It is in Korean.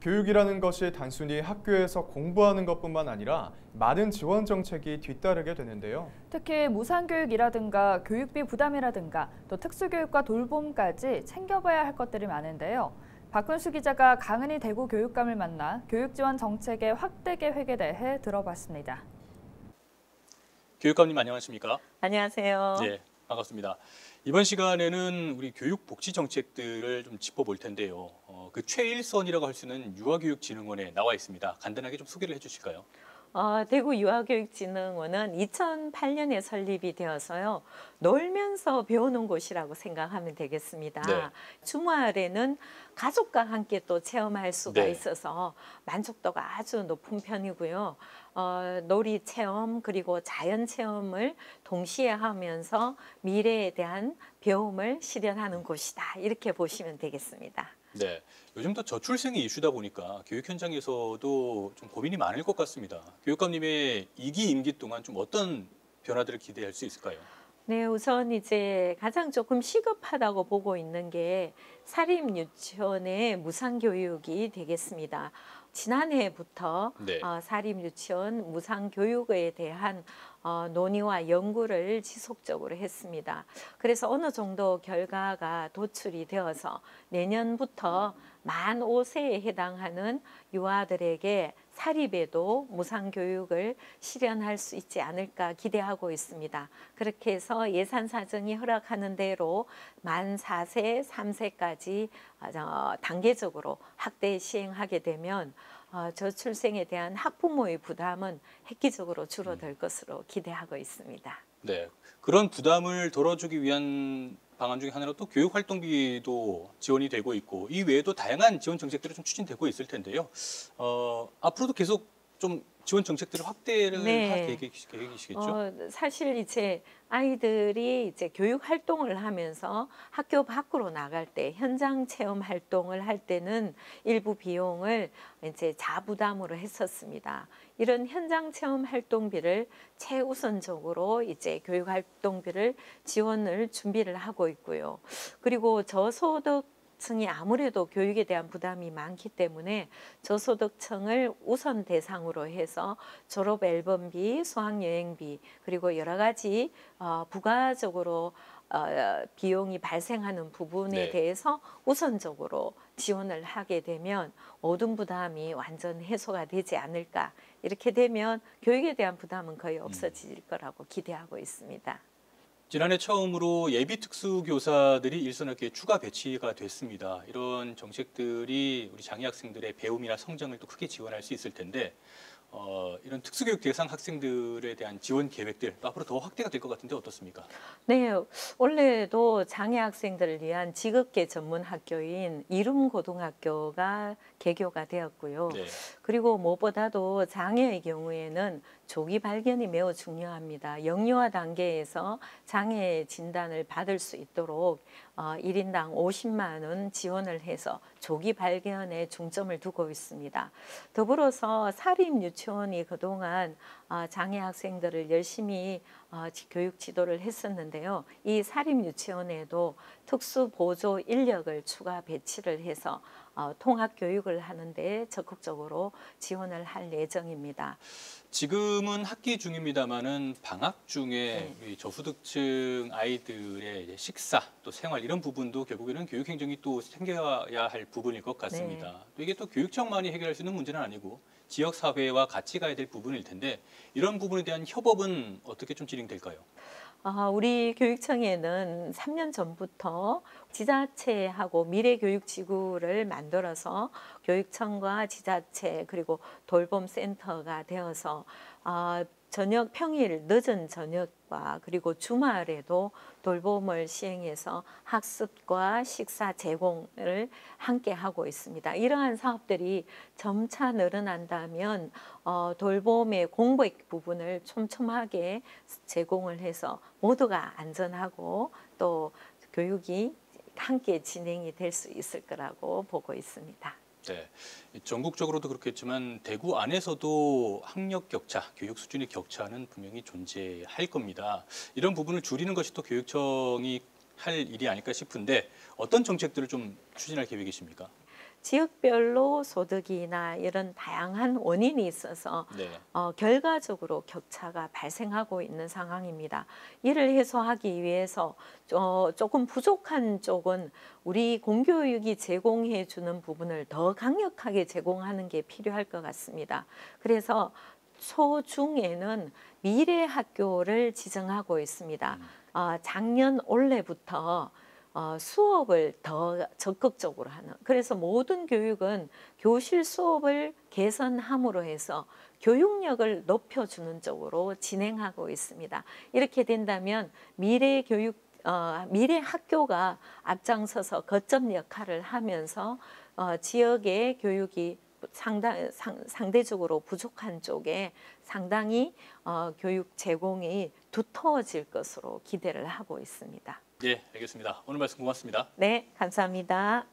교육이라는 것이 단순히 학교에서 공부하는 것뿐만 아니라 많은 지원 정책이 뒤따르게 되는데요. 특히 무상교육이라든가 교육비 부담이라든가 또 특수교육과 돌봄까지 챙겨봐야 할 것들이 많은데요. 박훈수 기자가 강은희 대구 교육감을 만나 교육 지원 정책의 확대 계획에 대해 들어봤습니다. 교육감님 안녕하십니까? 안녕하세요. 네, 반갑습니다. 이번 시간에는 우리 교육 복지 정책들을 좀 짚어볼 텐데요. 그 최일선이라고 할 수 있는 유아교육진흥원에 나와 있습니다. 간단하게 좀 소개를 해주실까요? 대구 유아교육진흥원은 2008년에 설립이 되어서요. 놀면서 배우는 곳이라고 생각하면 되겠습니다. 네. 주말에는 가족과 함께 또 체험할 수가 네. 있어서 만족도가 아주 높은 편이고요. 놀이 체험 그리고 자연 체험을 동시에 하면서 미래에 대한 배움을 실현하는 곳이다. 이렇게 보시면 되겠습니다. 네, 요즘 또 저출생이 이슈다 보니까 교육 현장에서도 좀 고민이 많을 것 같습니다. 교육감님의 2기 임기 동안 좀 어떤 변화들을 기대할 수 있을까요? 네, 우선 이제 가장 조금 시급하다고 보고 있는 게 사립유치원의 무상교육이 되겠습니다. 지난해부터 네. 사립유치원 무상교육에 대한 논의와 연구를 지속적으로 했습니다. 그래서 어느 정도 결과가 도출이 되어서 내년부터 만 5세에 해당하는 유아들에게 사립에도 무상교육을 실현할 수 있지 않을까 기대하고 있습니다. 그렇게 해서 예산 사정이 허락하는 대로 만 4세, 3세까지 단계적으로 확대 시행하게 되면 저출생에 대한 학부모의 부담은 획기적으로 줄어들 것으로 기대하고 있습니다. 네, 그런 부담을 덜어주기 위한 방안 중에 하나로 또 교육활동비도 지원이 되고 있고 이 외에도 다양한 지원 정책들이 좀 추진되고 있을 텐데요. 앞으로도 계속 좀 지원 정책들을 확대를 네. 할 계획이시겠죠? 사실 이제 아이들이 이제 교육 활동을 하면서 학교 밖으로 나갈 때 현장 체험 활동을 할 때는 일부 비용을 이제 자부담으로 했었습니다. 이런 현장 체험 활동비를 최우선적으로 이제 교육 활동비를 지원을 준비를 하고 있고요. 그리고 저소득층이 아무래도 교육에 대한 부담이 많기 때문에 저소득층을 우선 대상으로 해서 졸업 앨범비, 수학여행비 그리고 여러 가지 부가적으로 비용이 발생하는 부분에 네. 대해서 우선적으로 지원을 하게 되면 모든 부담이 완전 해소가 되지 않을까. 이렇게 되면 교육에 대한 부담은 거의 없어질 거라고 기대하고 있습니다. 지난해 처음으로 예비 특수교사들이 일선학교에 추가 배치가 됐습니다. 이런 정책들이 우리 장애 학생들의 배움이나 성장을 또 크게 지원할 수 있을 텐데 이런 특수교육 대상 학생들에 대한 지원 계획들 또 앞으로 더 확대가 될 것 같은데 어떻습니까? 네, 원래도 장애 학생들을 위한 지급계 전문 학교인 이룸고등학교가 개교가 되었고요. 네. 그리고 무엇보다도 장애의 경우에는 조기 발견이 매우 중요합니다. 영유아 단계에서 장애 진단을 받을 수 있도록 1인당 50만 원 지원을 해서 조기 발견에 중점을 두고 있습니다. 더불어서 사립유치원이 그동안 장애 학생들을 열심히 교육 지도를 했었는데요. 이 사립유치원에도 특수보조 인력을 추가 배치를 해서 통합교육을 하는데 적극적으로 지원을 할 예정입니다. 지금은 학기 중입니다만은 방학 중에 우리 저소득층 아이들의 이제 식사 또 생활 이런 부분도 결국에는 교육행정이 또 챙겨야 할 부분일 것 같습니다. 또 이게 또 교육청만이 해결할 수 있는 문제는 아니고 지역사회와 같이 가야 될 부분일 텐데 이런 부분에 대한 협업은 어떻게 좀 진행될까요? 우리 교육청에는 3년 전부터 지자체하고 미래교육지구를 만들어서 교육청과 지자체 그리고 돌봄센터가 되어서 저녁 평일 늦은 저녁과 그리고 주말에도 돌봄을 시행해서 학습과 식사 제공을 함께 하고 있습니다. 이러한 사업들이 점차 늘어난다면 돌봄의 공백 부분을 촘촘하게 제공을 해서 모두가 안전하고 또 교육이 함께 진행이 될 수 있을 거라고 보고 있습니다. 네, 전국적으로도 그렇겠지만 대구 안에서도 학력 격차, 교육 수준의 격차는 분명히 존재할 겁니다. 이런 부분을 줄이는 것이 또 교육청이 할 일이 아닐까 싶은데 어떤 정책들을 좀 추진할 계획이십니까? 지역별로 소득이나 이런 다양한 원인이 있어서 네. 결과적으로 격차가 발생하고 있는 상황입니다. 이를 해소하기 위해서 조금 부족한 쪽은 우리 공교육이 제공해 주는 부분을 더 강력하게 제공하는 게 필요할 것 같습니다. 그래서 초중에는 미래 학교를 지정하고 있습니다. 작년 올해부터 수업을 더 적극적으로 하는, 그래서 모든 교육은 교실 수업을 개선함으로 해서 교육력을 높여주는 쪽으로 진행하고 있습니다. 이렇게 된다면 미래 학교가 앞장서서 거점 역할을 하면서 지역의 교육이 상대적으로 부족한 쪽에 상당히 교육 제공이 두터워질 것으로 기대를 하고 있습니다. 네, 알겠습니다. 오늘 말씀 고맙습니다. 네, 감사합니다.